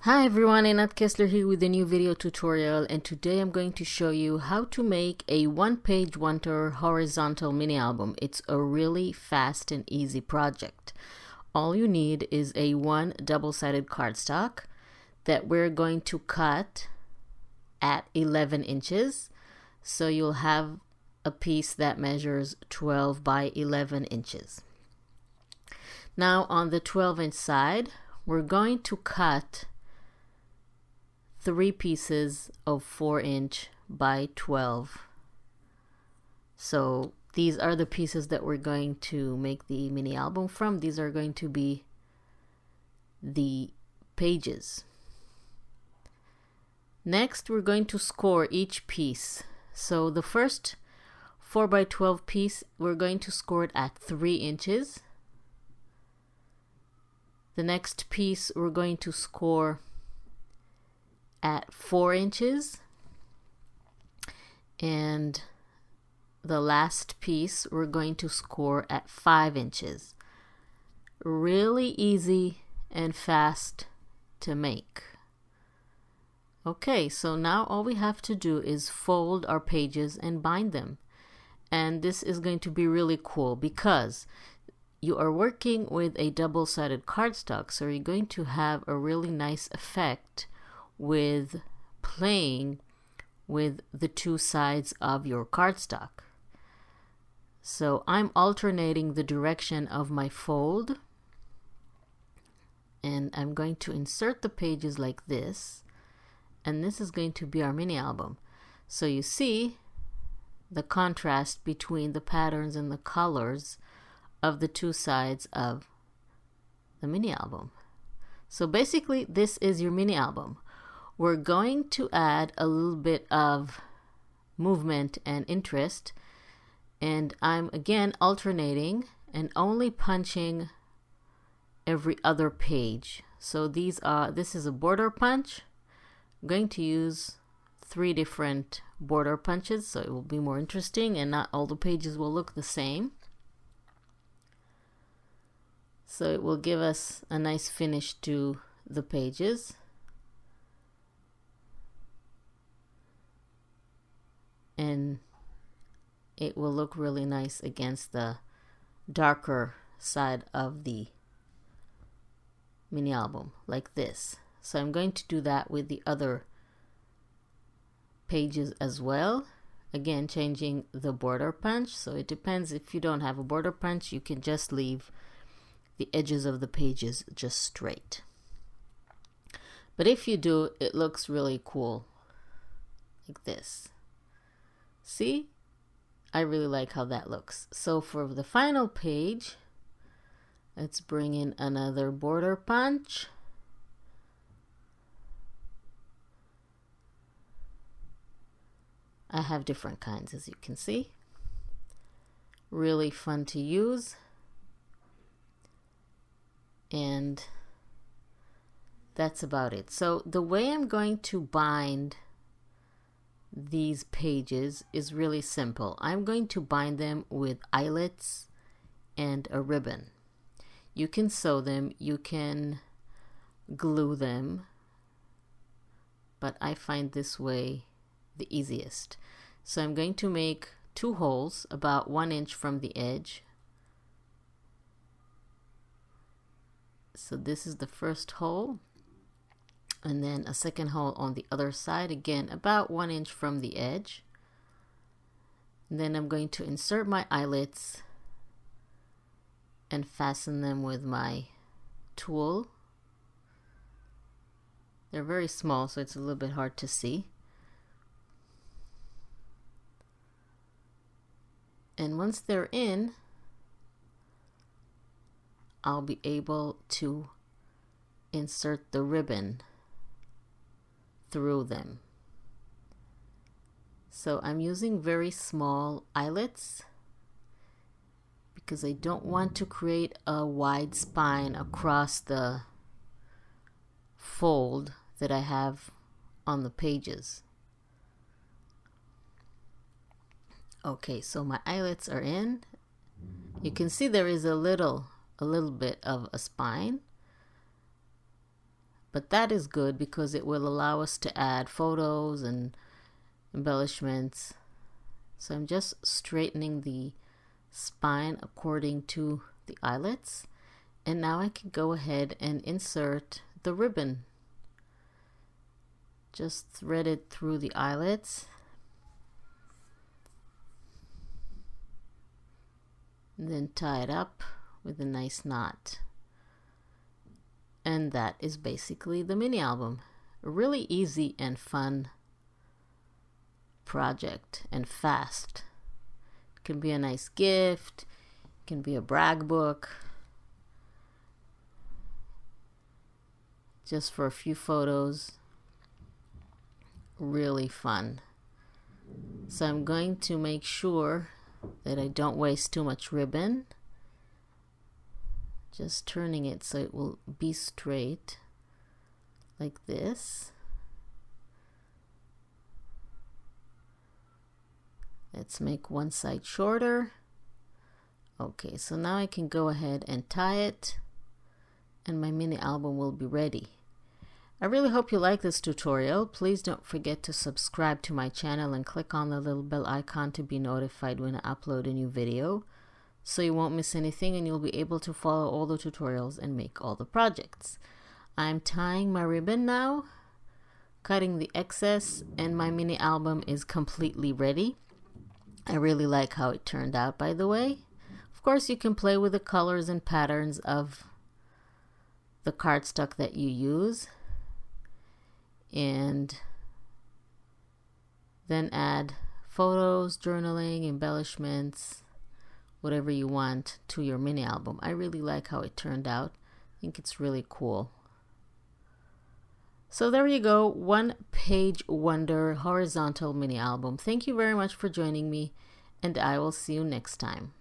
Hi everyone, Einat Kessler here with a new video tutorial, and today I'm going to show you how to make a one-page wonder horizontal mini album. It's a really fast and easy project. All you need is a one double-sided cardstock that we're going to cut at 11 inches. So you'll have a piece that measures 12 by 11 inches. Now on the 12-inch side, we're going to cut 3 pieces of 4-inch by 12. So these are the pieces that we're going to make the mini album from. These are going to be the pages. Next, we're going to score each piece. So the first 4 by 12 piece, we're going to score it at 3 inches. The next piece, we're going to score at 4 inches, and the last piece we're going to score at 5 inches. Really easy and fast to make. Okay, so now all we have to do is fold our pages and bind them. And this is going to be really cool because you are working with a double-sided cardstock, so you're going to have a really nice effect with playing with the two sides of your cardstock. So I'm alternating the direction of my fold, and I'm going to insert the pages like this, and this is going to be our mini album. So you see the contrast between the patterns and the colors of the two sides of the mini album. So basically this is your mini album. We're going to add a little bit of movement and interest, and I'm again alternating and only punching every other page. So this is a border punch. I'm going to use 3 different border punches so it will be more interesting and not all the pages will look the same. So it will give us a nice finish to the pages. And it will look really nice against the darker side of the mini album like this. So I'm going to do that with the other pages as well. Again, changing the border punch. So it depends, if you don't have a border punch, you can just leave the edges of the pages just straight. But if you do, it looks really cool like this. See? I really like how that looks. So for the final page, let's bring in another border punch. I have different kinds, as you can see. Really fun to use. And that's about it. So the way I'm going to bind these pages is really simple. I'm going to bind them with eyelets and a ribbon. You can sew them, you can glue them, but I find this way the easiest. So I'm going to make 2 holes about 1 inch from the edge. So this is the first hole, and then a second hole on the other side, again about 1 inch from the edge. And then I'm going to insert my eyelets and fasten them with my tool. They're very small, so it's a little bit hard to see. And once they're in, I'll be able to insert the ribbon through them. So I'm using very small eyelets because I don't want to create a wide spine across the fold that I have on the pages. Okay, so my eyelets are in. You can see there is a little bit of a spine. but that is good because it will allow us to add photos and embellishments. So I'm just straightening the spine according to the eyelets, and now I can go ahead and insert the ribbon. Just thread it through the eyelets, and then tie it up with a nice knot. And that is basically the mini album. A really easy and fun project, and fast. It can be a nice gift, it can be a brag book, just for a few photos. Really fun. So I'm going to make sure that I don't waste too much ribbon. Just turning it so it will be straight like this. Let's make one side shorter. Okay, so now I can go ahead and tie it, and my mini album will be ready. I really hope you like this tutorial. Please don't forget to subscribe to my channel and click on the little bell icon to be notified when I upload a new video, so you won't miss anything and you'll be able to follow all the tutorials and make all the projects. I'm tying my ribbon now, cutting the excess, and my mini album is completely ready. I really like how it turned out, by the way. Of course, you can play with the colors and patterns of the cardstock that you use, and then add photos, journaling, embellishments, whatever you want to your mini album. I really like how it turned out. I think it's really cool. So there you go, one page wonder horizontal mini album. Thank you very much for joining me, and I will see you next time.